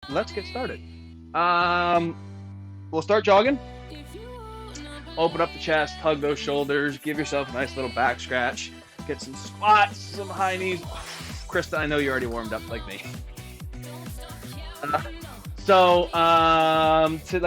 let's get started. We'll start jogging. Open up the chest, hug those shoulders, give yourself a nice little back scratch. Get some squats, some high knees. Krista, I know you're already warmed up like me. Like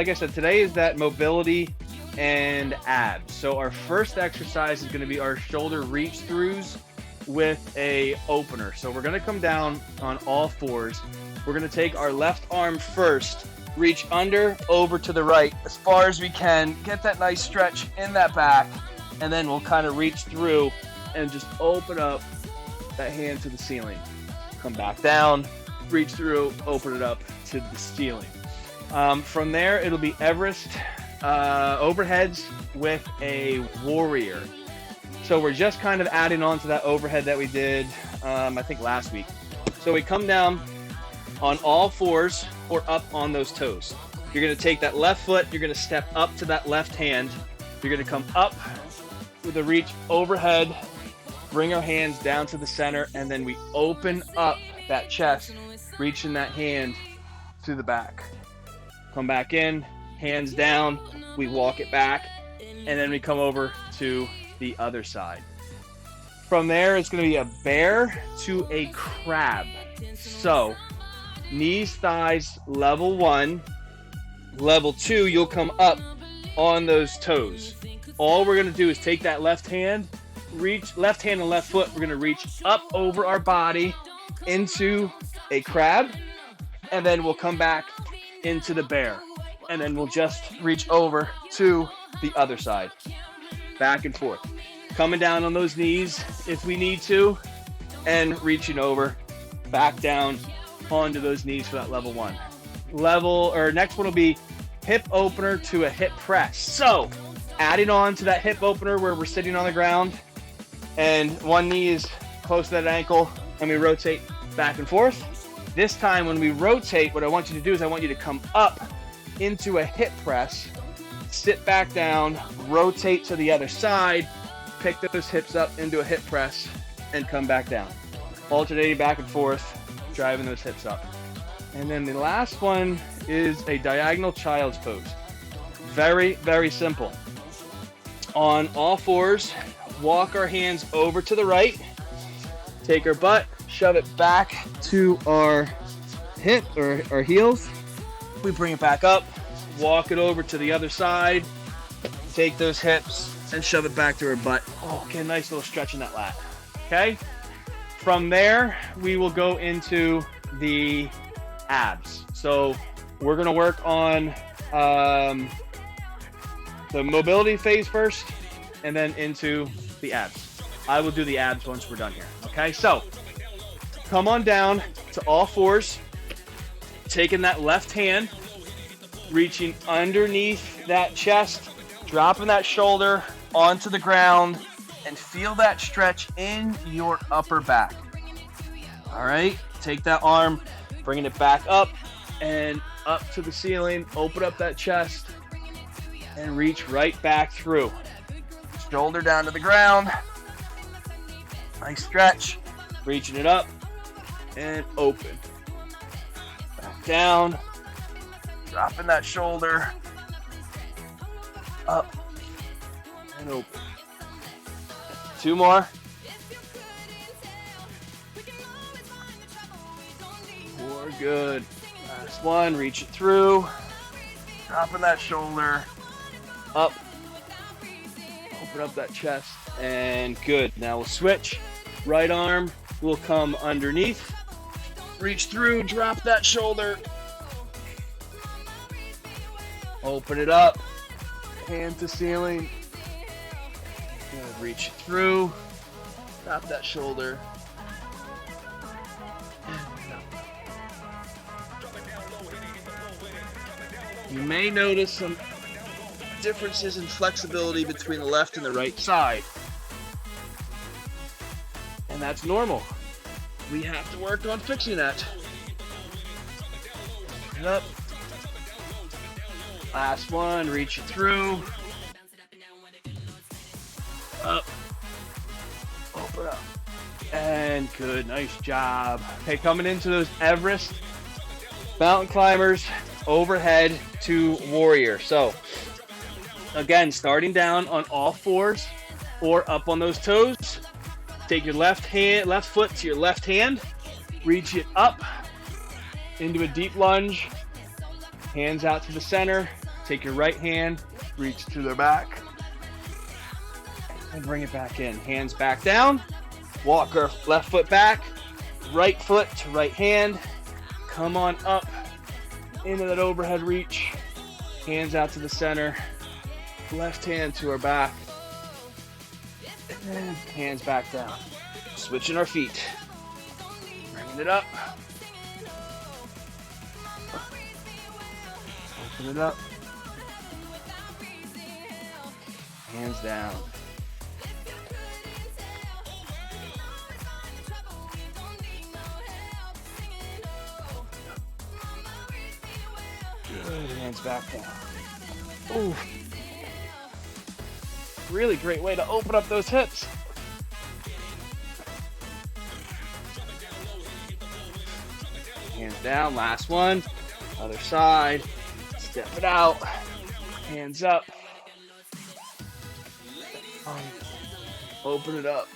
I said, today is that mobility and abs. So our first exercise is going to be our shoulder reach throughs with a opener. So we're going to come down on all fours. We're going to take our left arm first, reach under, over to the right as far as we can, get that nice stretch in that back, and then we'll kind of reach through and just open up that hand to the ceiling. Come back down, reach through, open it up to the ceiling. From there, it'll be Everest Overheads with a warrior. So we're just kind of adding on to that overhead that we did, I think last week. So we come down on all fours or up on those toes. You're going to take that left foot, you're going to step up to that left hand. You're going to come up with a reach overhead, bring our hands down to the center, and then we open up that chest, reaching that hand to the back. Come back in, hands down, we walk it back, and then we come over to the other side. From there, it's going to be a bear to a crab. So, knees, thighs, level 1. Level 2, you'll come up on those toes. All we're going to do is take that left hand, reach left hand and left foot. We're going to reach up over our body into a crab, and then we'll come back into the bear, and then we'll just reach over to the other side, back and forth, coming down on those knees if we need to, and reaching over back down onto those knees for that level 1. Next one will be hip opener to a hip press. So adding on to that hip opener where we're sitting on the ground and one knee is close to that ankle, and we rotate back and forth. This time when we rotate, what I want you to do is I want you to come up into a hip press, sit back down, rotate to the other side, pick those hips up into a hip press, and come back down. Alternating back and forth, driving those hips up. And then the last one is a diagonal child's pose. Very, very simple. On all fours, walk our hands over to the right, take our butt, shove it back to our hip or our heels. We bring it back up, walk it over to the other side, take those hips and shove it back to our butt. Oh, okay, nice little stretch in that lat. Okay? From there, we will go into the abs. So we're going to work on the mobility phase first and then into the abs. I will do the abs once we're done here. Okay, so come on down to all fours, taking that left hand, reaching underneath that chest, dropping that shoulder onto the ground, and feel that stretch in your upper back. All right, take that arm, bringing it back up and up to the ceiling, open up that chest, and reach right back through. Shoulder down to the ground, nice stretch, reaching it up, and open. Back down, dropping that shoulder, up, and open. 2 more. 4, good. Last one, reach it through, dropping that shoulder, up, open up that chest, and good. Now we'll switch. Right arm will come underneath, reach through, drop that shoulder, open it up, hand to ceiling, good. Reach it through, drop that shoulder, you may notice some differences in flexibility between the left and the right side. And that's normal. We have to work on fixing that. Open it up. Last one, reach it through. Up. Open up. And good, nice job. Okay, coming into those Everest Mountain climbers, overhead to warrior. So again, starting down on all fours or up on those toes. Take your left foot to your left hand, reach it up into a deep lunge, hands out to the center. Take your right hand, reach to the back, and bring it back in. Hands back down, walk our left foot back, right foot to right hand, come on up into that overhead reach, hands out to the center, left hand to our back, and hands back down. Switching our feet, bringing it up, open it up, hands down. Good, hands back down. Ooh. Really great way to open up those hips. Hands down, last one. Other side. Step it out. Hands up. Open it up.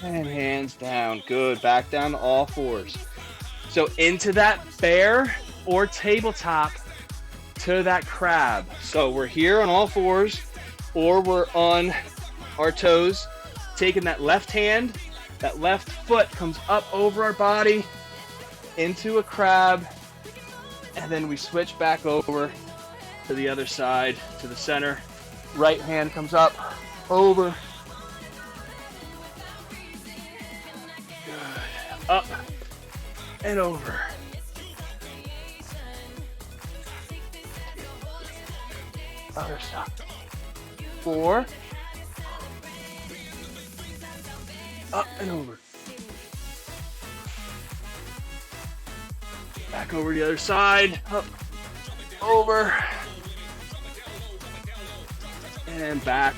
And hands down. Good. Back down to all fours. So into that bear or tabletop to that crab. So we're here on all fours or we're on our toes, taking that left hand, that left foot comes up over our body into a crab, and then we switch back over to the other side, to the center. Right hand comes up, over, good, up, and over. Other side. 4. Up and over. Back over to the other side. Up, over. And back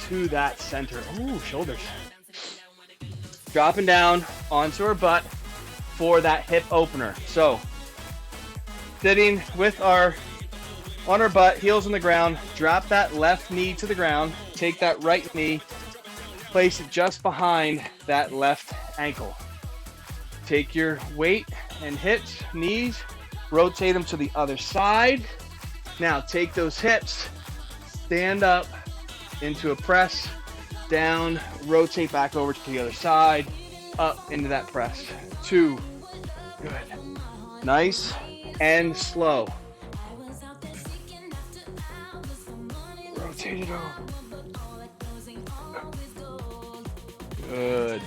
to that center. Ooh, shoulders. Dropping down onto our butt for that hip opener. So, sitting with on our butt, heels on the ground, drop that left knee to the ground, take that right knee, place it just behind that left ankle. Take your weight and hips, knees, rotate them to the other side. Now take those hips, stand up into a press, down, rotate back over to the other side, up into that press. 2, good. Nice and slow. Rotate it over. Good.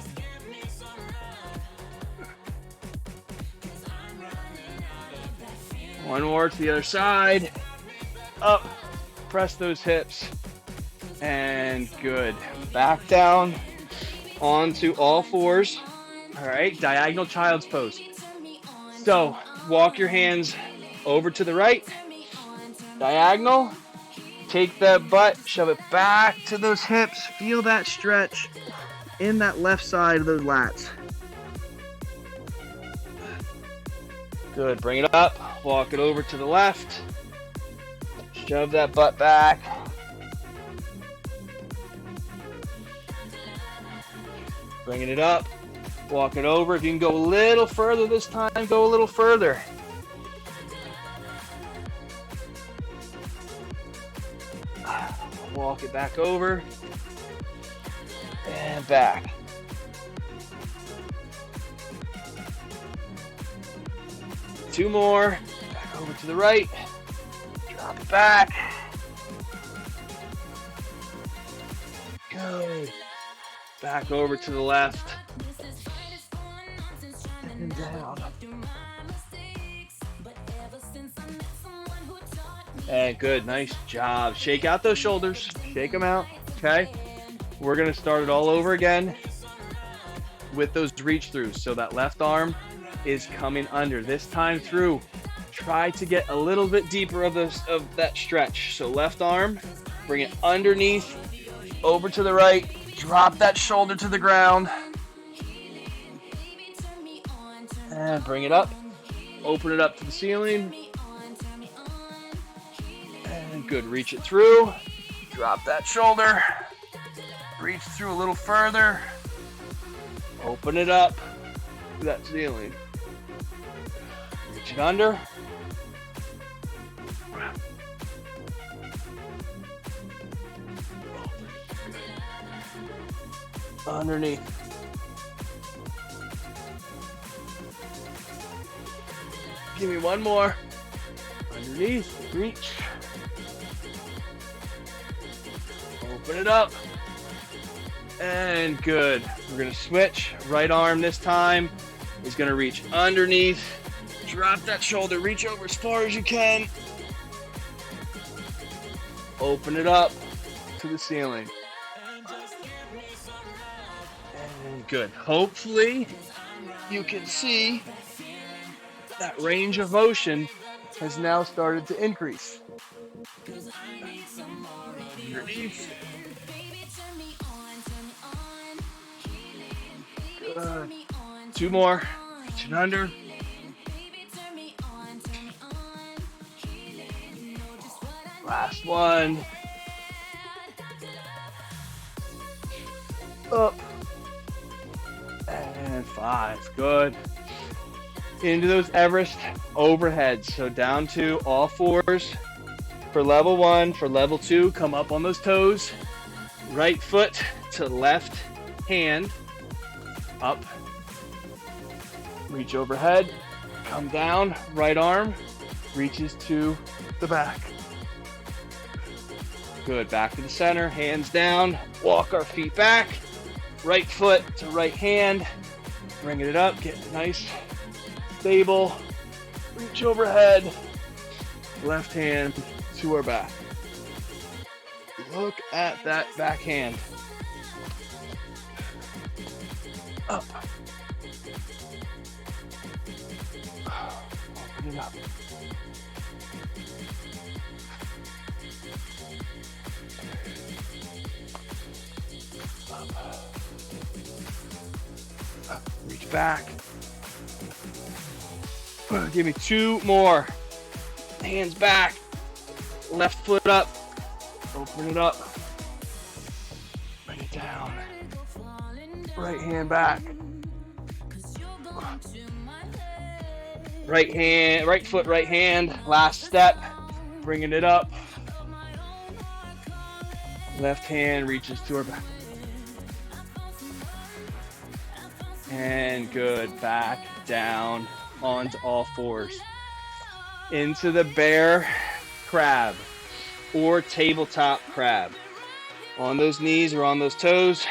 One more to the other side. Up. Press those hips. And good. Back down onto all fours. All right. Diagonal child's pose. So walk your hands over to the right. Diagonal. Take that butt, shove it back to those hips. Feel that stretch in that left side of those lats. Good, bring it up, walk it over to the left. Shove that butt back. Bringing it up, walk it over. If you can go a little further this time, go a little further. Walk it back over and back. Two more. Back over to the right. Drop it back. Good. Back over to the left. And down. And good, nice job. Shake out those shoulders, shake them out, okay? We're gonna start it all over again with those reach throughs. So that left arm is coming under. This time through, try to get a little bit deeper of that stretch. So left arm, bring it underneath, over to the right, drop that shoulder to the ground. And bring it up. Open it up to the ceiling. And good, reach it through. Drop that shoulder. Reach through a little further. Open it up to that ceiling. Reach it under. Underneath. Give me one more. Underneath, reach. Open it up. And good. We're gonna switch. Right arm this time is gonna reach underneath. Drop that shoulder, reach over as far as you can. Open it up to the ceiling. And good. Hopefully you can see that range of motion has now started to increase. Underneath. Good. Two more. Reach it under. Last one. Up. And 5. Good. Into those Everest overheads. So down to all fours for level 1. For level 2, come up on those toes. Right foot to left hand. Up. Reach overhead. Come down. Right arm reaches to the back. Good. Back to the center. Hands down. Walk our feet back. Right foot to right hand. Bring it up. Get nice. Stable. Reach overhead. Left hand to our back. Look at that back hand. Up. Open it up. Up. Reach back. Give me 2 more. Hands back. Left foot up. Open it up. Bring it down. Right hand back. Right hand, right foot, right hand. Last step. Bringing it up. Left hand reaches to our back. And good. Back down onto all fours. Into the bear crab or tabletop crab. On those knees or on those toes.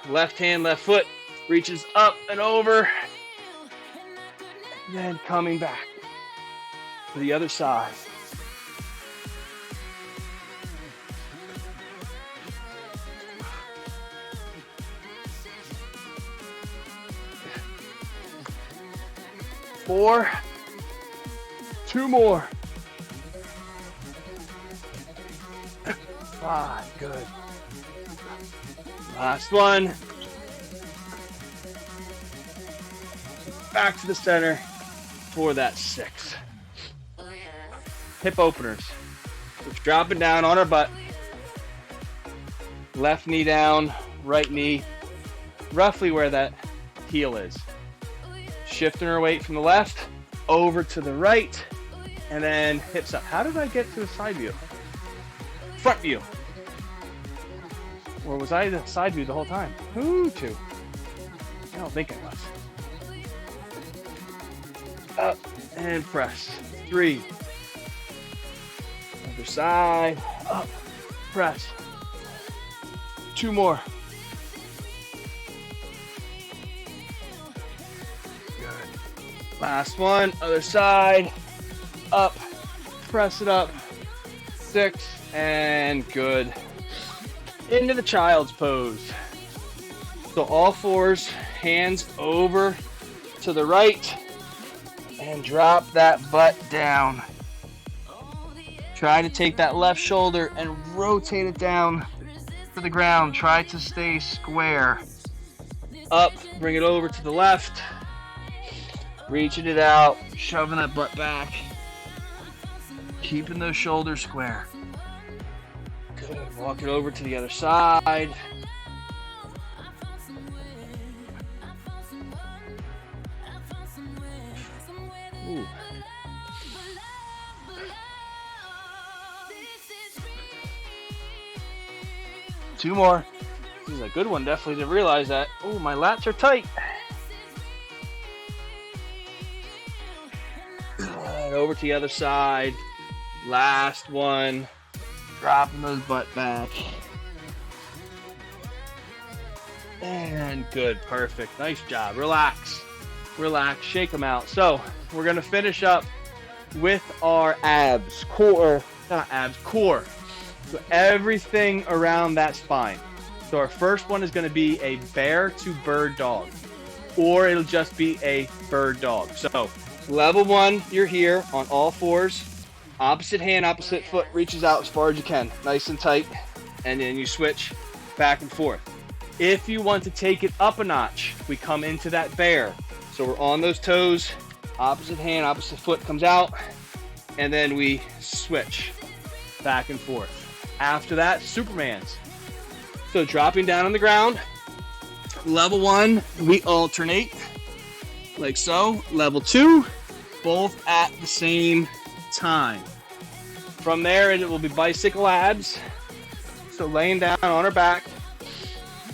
Left hand, left foot reaches up and over. Then coming back to the other side. Four. 2 more. 5. Good. Last one. Back to the center for that 6. Hip openers. We're dropping down on our butt. Left knee down, right knee, roughly where that heel is. Shifting our weight from the left over to the right, and then hips up. How did I get to the side view? Front view. Or was I the side view the whole time? Who to? I don't think I was. Up and press. 3. Other side. Up. Press. 2 more. Good. Last one. Other side. Up. Press it up. 6. And good. Into the child's pose. So all fours, hands over to the right, and drop that butt down. Try to take that left shoulder and rotate it down to the ground. Try to stay square. Up, bring it over to the left. Reaching it out, shoving that butt back. Keeping those shoulders square. Good. Walk it over to the other side. Ooh. Two more. This is a good one. Definitely didn't realize that. Oh, my lats are tight. Good. Over to the other side. Last one. Dropping those butt back. And good. Perfect. Nice job. Relax. Relax. Shake them out. So we're going to finish up with our abs. Core. Not abs. Core. So everything around that spine. So our first one is going to be a bear to bird dog, or it'll just be a bird dog. So level one, you're here on all fours. Opposite hand, opposite foot reaches out as far as you can, nice and tight, and then you switch back and forth. If you want to take it up a notch, we come into that bear. So we're on those toes, opposite hand, opposite foot comes out, and then we switch back and forth. After that, Superman's. So dropping down on the ground. Level one, we alternate like so. Level two, both at the same time. From there, it will be bicycle abs. So laying down on our back.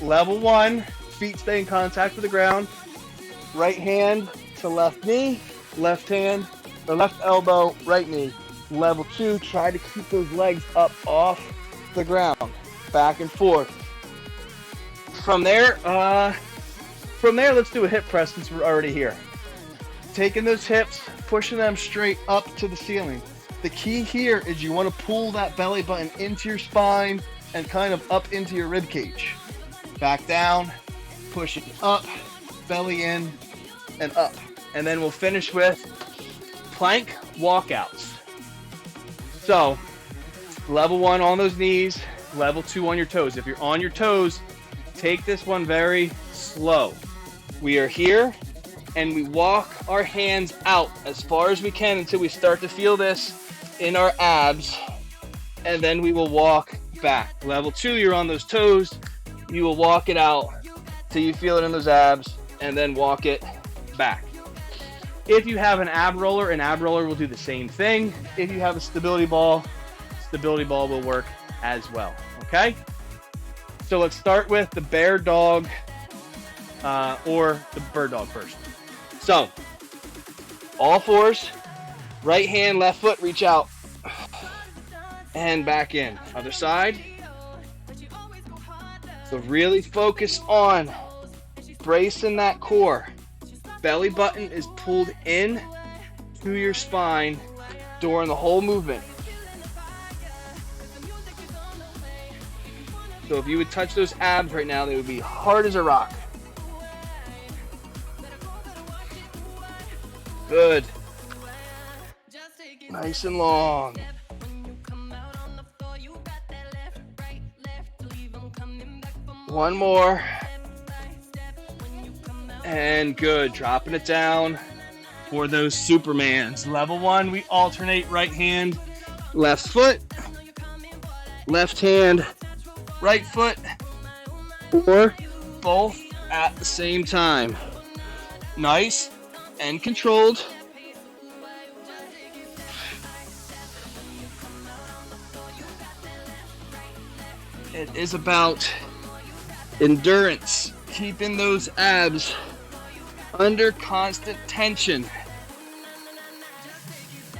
Level one, feet stay in contact with the ground. Right hand to left knee, left hand or left elbow, right knee. Level two, try to keep those legs up off the ground, back and forth. From there, let's do a hip press since we're already here. Taking those hips, pushing them straight up to the ceiling. The key here is you want to pull that belly button into your spine and kind of up into your rib cage. Back down, push it up, belly in, and up. And then we'll finish with plank walkouts. So, level one on those knees, level two on your toes. If you're on your toes, take this one very slow. We are here and we walk our hands out as far as we can until we start to feel this in our abs, and then we will walk back. Level two, you're on those toes. You will walk it out till you feel it in those abs, and then walk it back. If you have an ab roller will do the same thing. If you have a stability ball will work as well, okay? So let's start with the bear dog or the bird dog first. So, all fours, right hand, left foot, reach out, and back in. Other side. So really focus on bracing that core. Belly button is pulled in to your spine during the whole movement. So if you would touch those abs right now, they would be hard as a rock. Good. Nice and long. One more. And good. Dropping it down for those Supermans. Level one, we alternate right hand, left foot, left hand, right foot, or both at the same time. Nice and controlled. It is about endurance, keeping those abs under constant tension.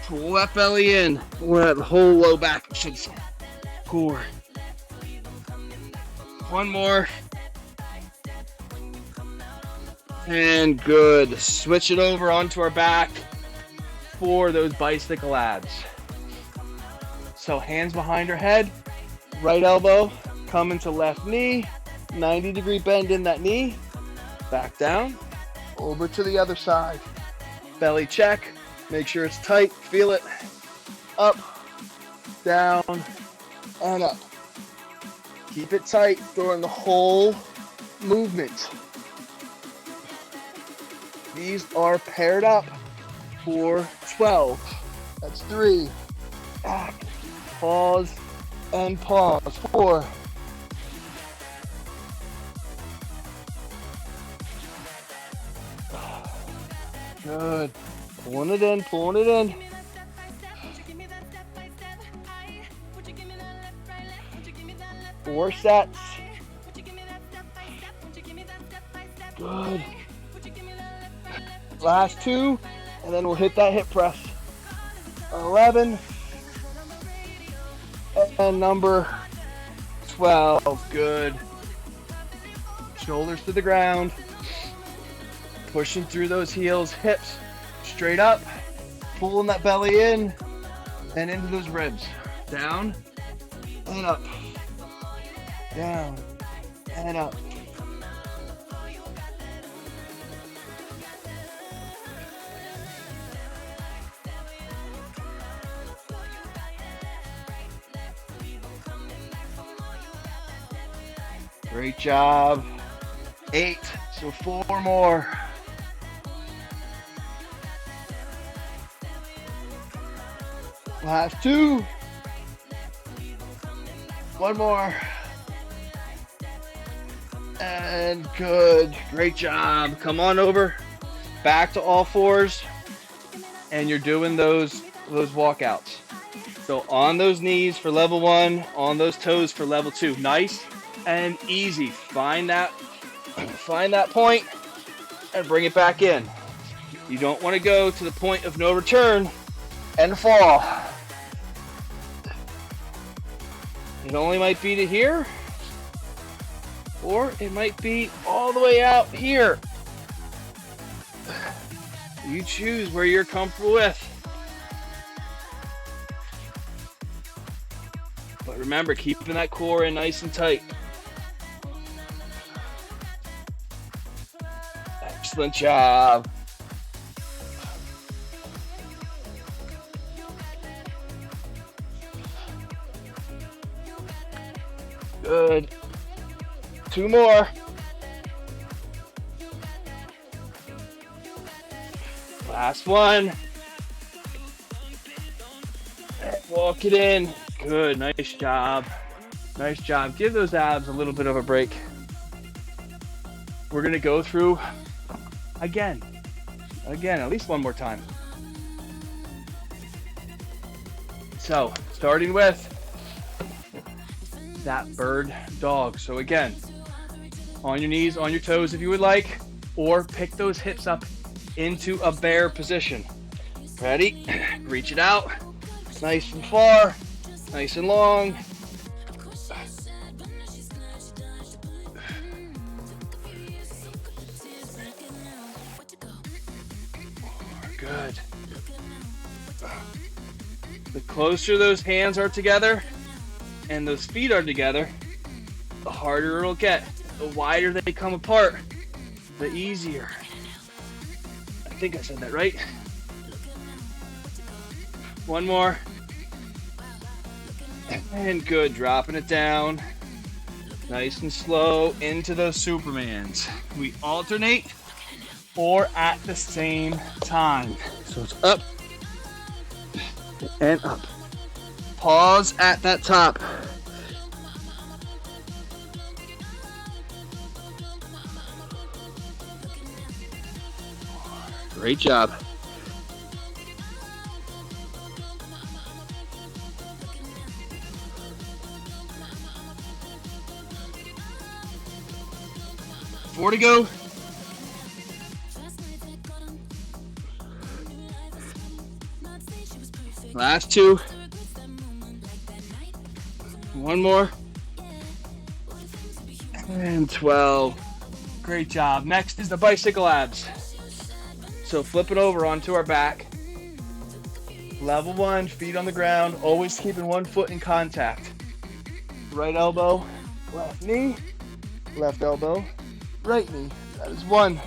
Pull that belly in, or that whole low back, I should say. Core. One more. And good. Switch it over onto our back for those bicycle abs. So hands behind our head, right elbow coming to left knee, 90-degree bend in that knee, back down, over to the other side. Belly check, make sure it's tight, feel it, up, down, and up. Keep it tight during the whole movement. These are paired up for 12. That's 3. Pause and pause. 4. Good. Pulling it in, pulling it in. 4 sets. Good. Last 2, and then we'll hit that hip press. 11. And number 12. Good. Shoulders to the ground. Pushing through those heels, hips straight up. Pulling that belly in and into those ribs. Down and up. Down and up. Great job. 8, so 4 more. Last 2. 1 more. And good. Great job. Come on over. Back to all fours. And you're doing those walkouts. So on those knees for level 1, on those toes for level 2. Nice and easy. Find that point and bring it back in. You don't want to go to the point of no return and fall. It only might be to here, or it might be all the way out here. You choose where you're comfortable with. But remember, keeping that core in nice and tight. Excellent job. Good. 2 more. Last one. Walk it in. Good. Nice job. Nice job. Give those abs a little bit of a break. We're going to go through again, at least one more time. So, starting with that bird dog. So again, on your knees, on your toes if you would like, or pick those hips up into a bear position. Ready? Reach it out. Nice and far, nice and long. Good. The closer those hands are together and those feet are together, the harder it'll get. The wider they come apart, the easier. I think I said that right. 1 more. And good, dropping it down. Nice and slow into those Supermans. We alternate or at the same time. So it's up and up. Pause at that top. Great job. Four to go. Last 2. 1 more. And 12. Great job. Next is the bicycle abs. So flip it over onto our back. Level 1, feet on the ground, always keeping 1 foot in contact. Right elbow, left knee, left elbow, right knee. That is 1.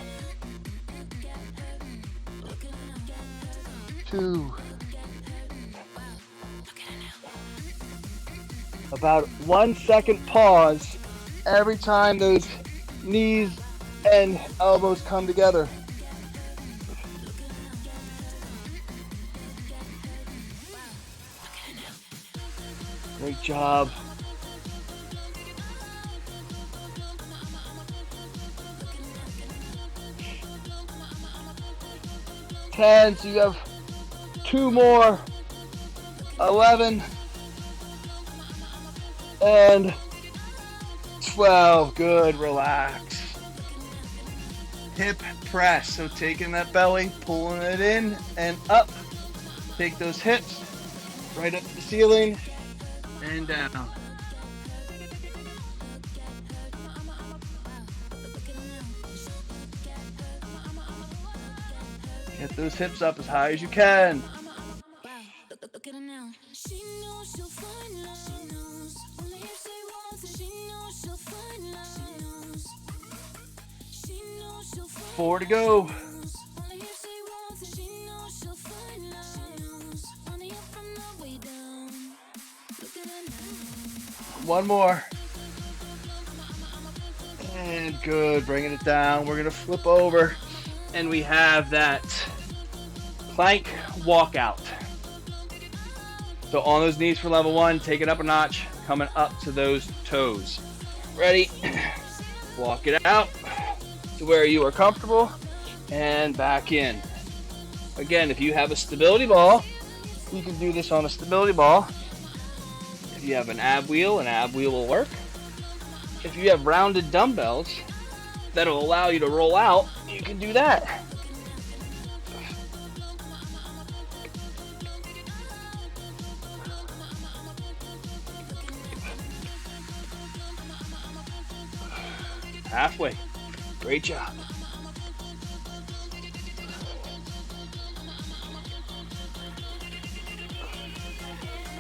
2. About 1 second pause every time those knees and elbows come together. Great job. Ten, so you have 2 more. 11 and 12. Good, relax. Hip press, so taking that belly, pulling it in and up. Take those hips right up to the ceiling and down. Get those hips up as high as you can. Look at her now. She knows she'll find love. She knows. Only if she wants it. She knows she'll find love. She knows. She knows she'll find 4 to go. Only if she wants it. She knows she'll find love. She knows. Only if from the way down. Look at her now. 1 more. And good, bringing it down. We're gonna flip over and we have that plank walkout. So on those knees for level 1, take it up a notch, coming up to those toes. Ready? Walk it out to where you are comfortable and back in. Again, if you have a stability ball, you can do this on a stability ball. If you have an ab wheel will work. If you have rounded dumbbells that'll allow you to roll out, you can do that. Halfway. Great job.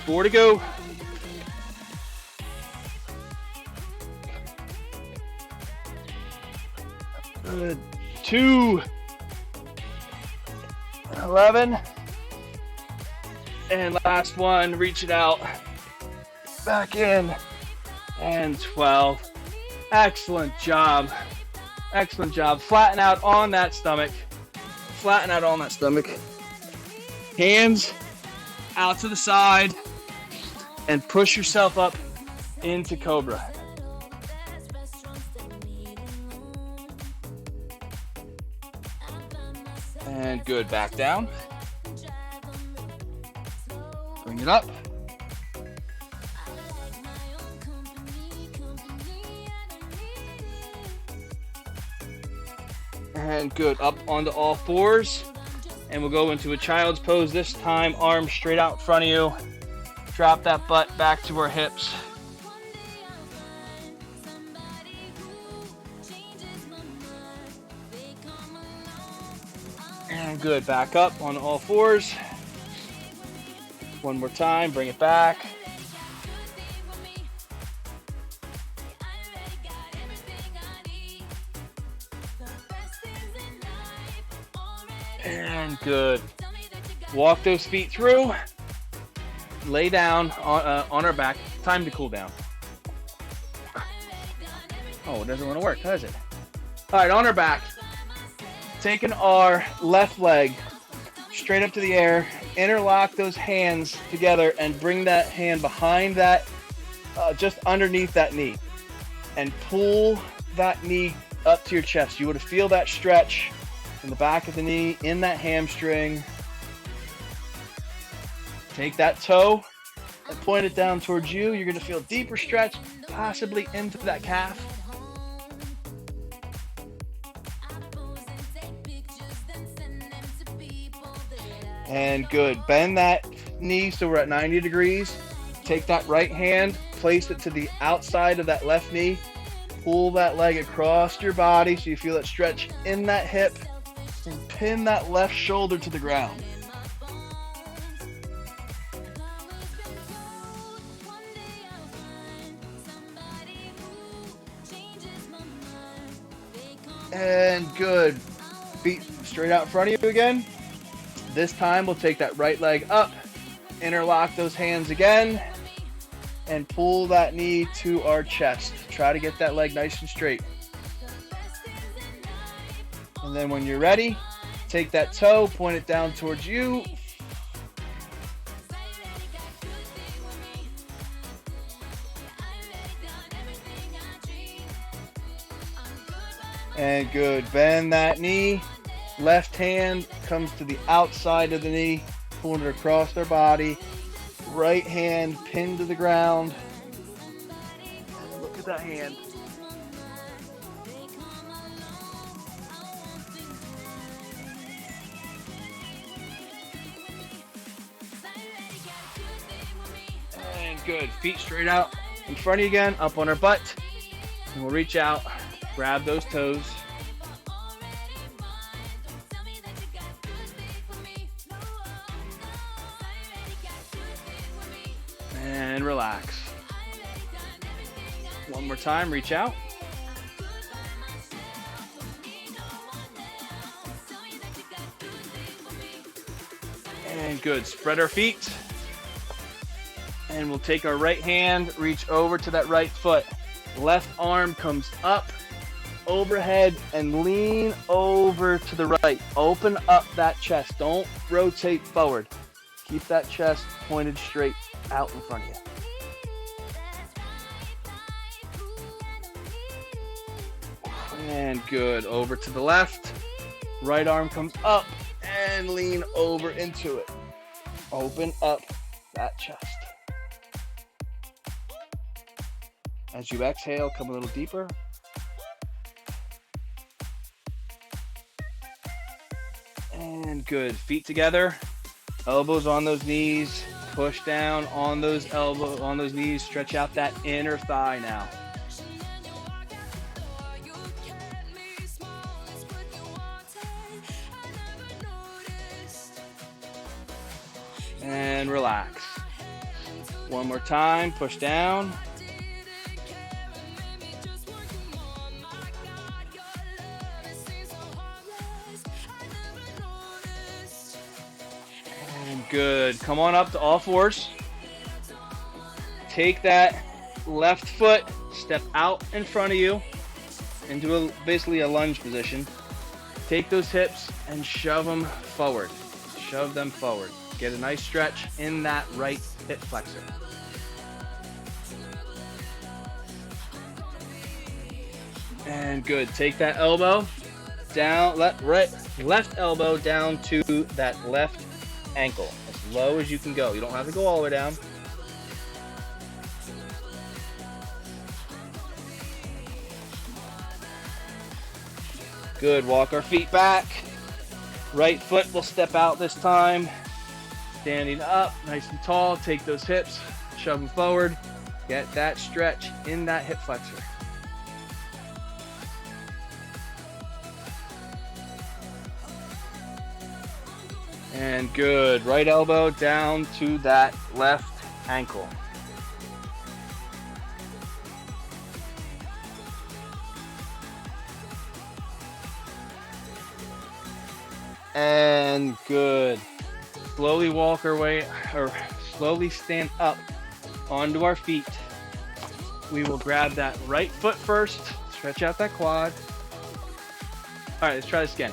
Four to go. Good. 2. 11. And last one, reach it out. Back in. And 12. Excellent job. Excellent job. Flatten out on that stomach. Flatten out on that stomach. Hands out to the side. And push yourself up into Cobra. And good, back down. Bring it up. And good, up onto all fours. And we'll go into a child's pose this time, arms straight out in front of you. Drop that butt back to our hips. And good, back up on all fours. One more time, bring it back. And good. Walk those feet through. Lay down on our back. Time to cool down. Oh, it doesn't want to work, does it? All right, on our back. Taking our left leg straight up to the air. Interlock those hands together and bring that hand behind that, just underneath that knee. And pull that knee up to your chest. You want to feel that stretch in the back of the knee, in that hamstring. Take that toe and point it down towards you. You're going to feel deeper stretch, possibly into that calf. And good. Bend that knee so we're at 90 degrees. Take that right hand, place it to the outside of that left knee. Pull that leg across your body so you feel that stretch in that hip. And pin that left shoulder to the ground. And good. Feet straight out in front of you again. This time we'll take that right leg up, interlock those hands again, and pull that knee to our chest. Try to get that leg nice and straight. And then when you're ready, take that toe, point it down towards you. And good. Bend that knee. Left hand comes to the outside of the knee, pulling it across their body. Right hand pinned to the ground. Look at that hand. And good. Feet straight out in front of you again, up on our butt. And we'll reach out, grab those toes. And relax. One more time, reach out. And good. Spread our feet. And we'll take our right hand, reach over to that right foot. Left arm comes up, overhead, and lean over to the right. Open up that chest. Don't rotate forward. Keep that chest pointed straight out in front of you. And good. Over to the left. Right arm comes up and lean over into it. Open up that chest. As you exhale, come a little deeper. And good. Feet together. Elbows on those knees. Push down on those elbows, on those knees. Stretch out that inner thigh now. And relax. One more time. Push down. Good. Come on up to all fours. Take that left foot, step out in front of you into basically a lunge position. Take those hips and shove them forward. Shove them forward. Get a nice stretch in that right hip flexor. And good. Take that elbow down, left elbow down to that left ankle, as low as you can go. You don't have to go all the way down. Good. Walk our feet back. Right foot will step out this time. Standing up, nice and tall. Take those hips, shove them forward. Get that stretch in that hip flexor. And good. Right elbow down to that left ankle. And good. Slowly walk our way, or slowly stand up onto our feet. We will grab that right foot first. Stretch out that quad. All right, let's try this again.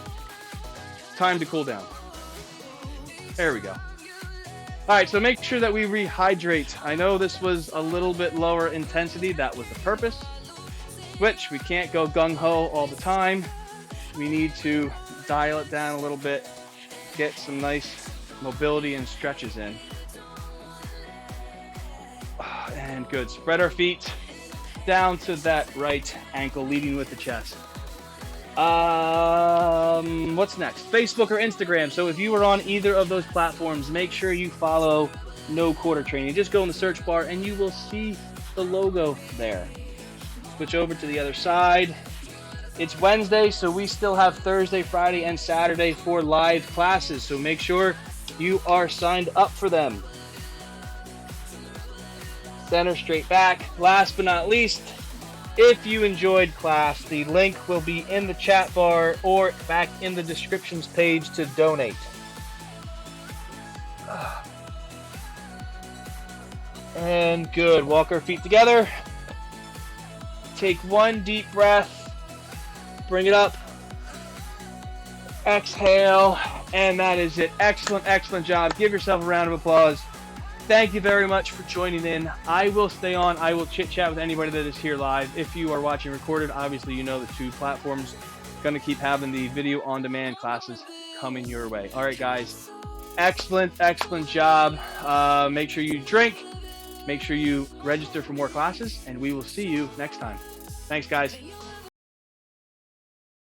Time to cool down. There we go. All right, so make sure that we rehydrate. I know this was a little bit lower intensity. That was the purpose. Switch. We can't go gung-ho all the time. We need to dial it down a little bit. Get some nice mobility and stretches in. And good. Spread our feet down to that right ankle, leading with the chest. What's next? Facebook or Instagram. So if you are on either of those platforms, make sure you follow No Quarter Training. Just go in the search bar and you will see the logo there. Switch over to the other side. It's Wednesday, so we still have Thursday, Friday, and Saturday for live classes. So make sure you are signed up for them. Center straight back. Last but not least, if you enjoyed class, the link will be in the chat bar or back in the descriptions page to donate. And good. Walk our feet together. Take one deep breath. Bring it up. Exhale. And that is it. Excellent, excellent job. Give yourself a round of applause. Thank you very much for joining in. I will stay on. I will chit chat with anybody that is here live. If you are watching recorded, obviously you know the two platforms. Going to keep having the video on demand classes coming your way. All right, guys. Excellent job. Make sure you drink. Make sure you register for more classes, and we will see you next time. Thanks, guys.